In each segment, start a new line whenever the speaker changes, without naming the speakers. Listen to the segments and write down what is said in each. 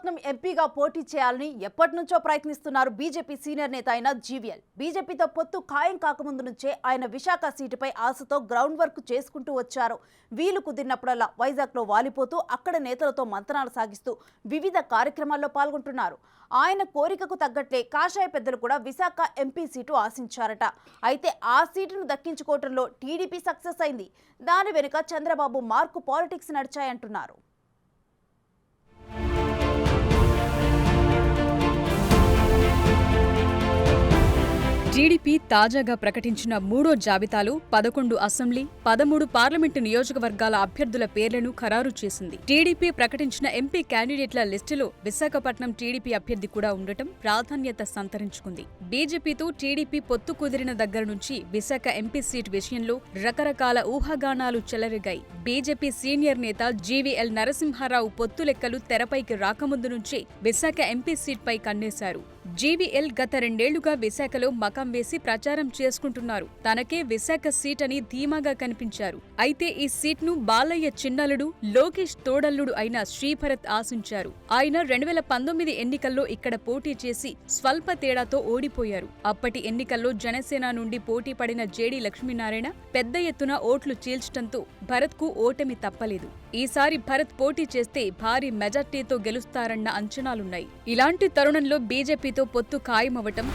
విశాఖపట్నం ఎంపీగా పోటీ చేయాలని ఎప్పటినుంచో ప్రయత్నిస్తున్నారు బీజేపీ సీనియర్ నేత అయిన జీవీఎల్. బీజేపీతో పొత్తు ఖాయం కాకముందు నుంచే ఆయన విశాఖ సీటుపై ఆశతో గ్రౌండ్ వర్క్ చేసుకుంటూ వచ్చారు. వీలు కుదిరినప్పుడల్లా వైజాగ్లో వాలిపోతూ అక్కడ నేతలతో మంతనాలు సాగిస్తూ వివిధ కార్యక్రమాల్లో పాల్గొంటున్నారు. ఆయన కోరికకు తగ్గట్లే కాషాయ పెద్దలు కూడా విశాఖ ఎంపీ సీటు ఆశించారట. అయితే ఆ సీటును దక్కించుకోవడంలో టీడీపీ సక్సెస్ అయింది. దాని వెనుక చంద్రబాబు మార్కు పాలిటిక్స్ నడిచాయంటున్నారు.
టీడీపీ తాజాగా ప్రకటించిన మూడో జాబితాలో 11 అసెంబ్లీ, 13 పార్లమెంటు నియోజకవర్గాల అభ్యర్థుల పేర్లను ఖరారు చేసింది. టీడీపీ ప్రకటించిన ఎంపీ క్యాండిడేట్ల లిస్టులో విశాఖపట్నం టీడీపీ అభ్యర్థి కూడా ఉండటం ప్రాధాన్యత సంతరించుకుంది. బీజేపీతో టీడీపీ పొత్తు కుదిరిన దగ్గర నుంచి విశాఖ ఎంపీ సీట్ విషయంలో రకరకాల ఊహాగానాలు చెలరేగాయి. బీజేపీ సీనియర్ నేత జీవీఎల్ నరసింహారావు పొత్తు లెక్కలు తెరపైకి రాకముందు నుంచే విశాఖ ఎంపీ సీట్పై కన్నేశారు. జీవీఎల్ గత 2 ఏళ్లుగా విశాఖలో మకాం వేసి ప్రచారం చేసుకుంటున్నారు. తనకే విశాఖ సీట్ అని ధీమాగా కనిపించారు. అయితే ఈ సీట్ను బాలయ్య చిన్నలుడు, లోకేష్ తోడల్లుడు అయిన శ్రీభరత్ ఆశించారు. ఆయన 2019 ఎన్నికల్లో ఇక్కడ పోటీ చేసి స్వల్ప తేడాతో ఓడిపోయారు. అప్పటి ఎన్నికల్లో జనసేన నుండి పోటీ పడిన జేడీ లక్ష్మీనారాయణ పెద్ద ఎత్తున ఓట్లు చీల్చడంతో భరత్కు ఓటమి తప్పలేదు. ఈసారి భరత్ పోటీ చేస్తే భారీ మెజార్టీతో గెలుస్తారన్న అంచనాలున్నాయి. ఇలాంటి తరుణంలో బీజేపీతో పొత్తు ఖాయమవటం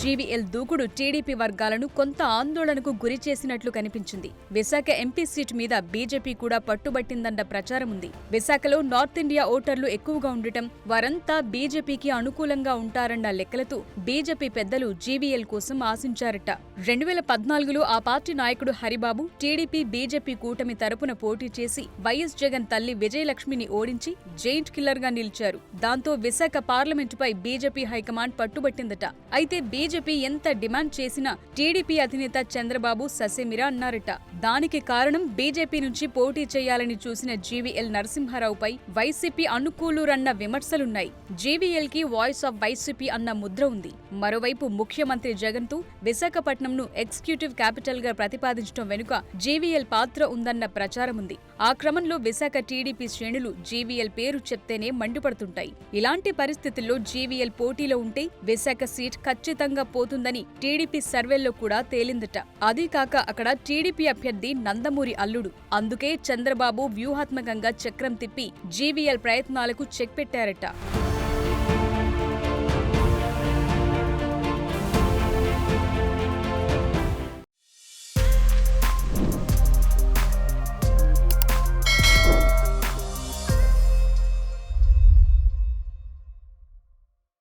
జీవీఎల్ దూకుడు టీడీపీ వర్గాలను కొంత ఆందోళనకు గురిచేసినట్లు కనిపించింది. విశాఖ ఎంపీ సీట్ మీద బీజేపీ కూడా పట్టుబట్టిందన్న ప్రచారం ఉంది. విశాఖలో నార్త్ ఇండియా ఓటర్లు ఎక్కువగా ఉండటం, వారంతా బీజేపీకి అనుకూలంగా ఉంటారన్న లెక్కలతో బీజేపీ పెద్దలు జీవీఎల్ కోసం ఆశించారట. 2014లో ఆ పార్టీ నాయకుడు హరిబాబు టీడీపీ బీజేపీ కూటమి తరపున పోటీ చేసి వైఎస్ జగన్ తల్లి విజయలక్ష్మిని ఓడించి జైంట్ కిల్లర్ గా నిలిచారు. దాంతో విశాఖ పార్లమెంటుపై బీజేపీ హైకమాండ్ పట్టుబట్టిందట. అయితే బీజేపీ ఎంత డిమాండ్ చేసినా టీడీపీ అధినేత చంద్రబాబు ససేమిరా అన్నారట. దానికి కారణం బీజేపీ నుంచి పోటీ చేయాలని చూసిన జీవీఎల్ నరసింహారావుపై వైసీపీ అనుకూలురన్న విమర్శలున్నాయి. జీవీఎల్ కి వాయిస్ ఆఫ్ వైసీపీ అన్న ముద్ర ఉంది. మరోవైపు ముఖ్యమంత్రి జగన్ తో విశాఖపట్నంను ఎగ్జిక్యూటివ్ క్యాపిటల్ గా ప్రతిపాదించడం వెనుక జీవీఎల్ పాత్ర ఉందన్న ప్రచారం ఉంది. ఆ క్రమంలో విశాఖ టీడీపీ శ్రేణులు జీవీఎల్ పేరు చెప్తేనే మండిపడుతుంటాయి. ఇలాంటి పరిస్థితుల్లో జీవీఎల్ పోటీలో ఉంటే విశాఖ సీట్ ఖచ్చితంగా పోతుందని టీడీపీ సర్వేల్లో కూడా తేలిందట. అదీ కాక అక్కడ టీడీపీ అభ్యర్థి నందమూరి అల్లుడు. అందుకే చంద్రబాబు వ్యూహాత్మకంగా చక్రం తిప్పి జీవీఎల్ ప్రయత్నాలకు చెక్ పెట్టారట.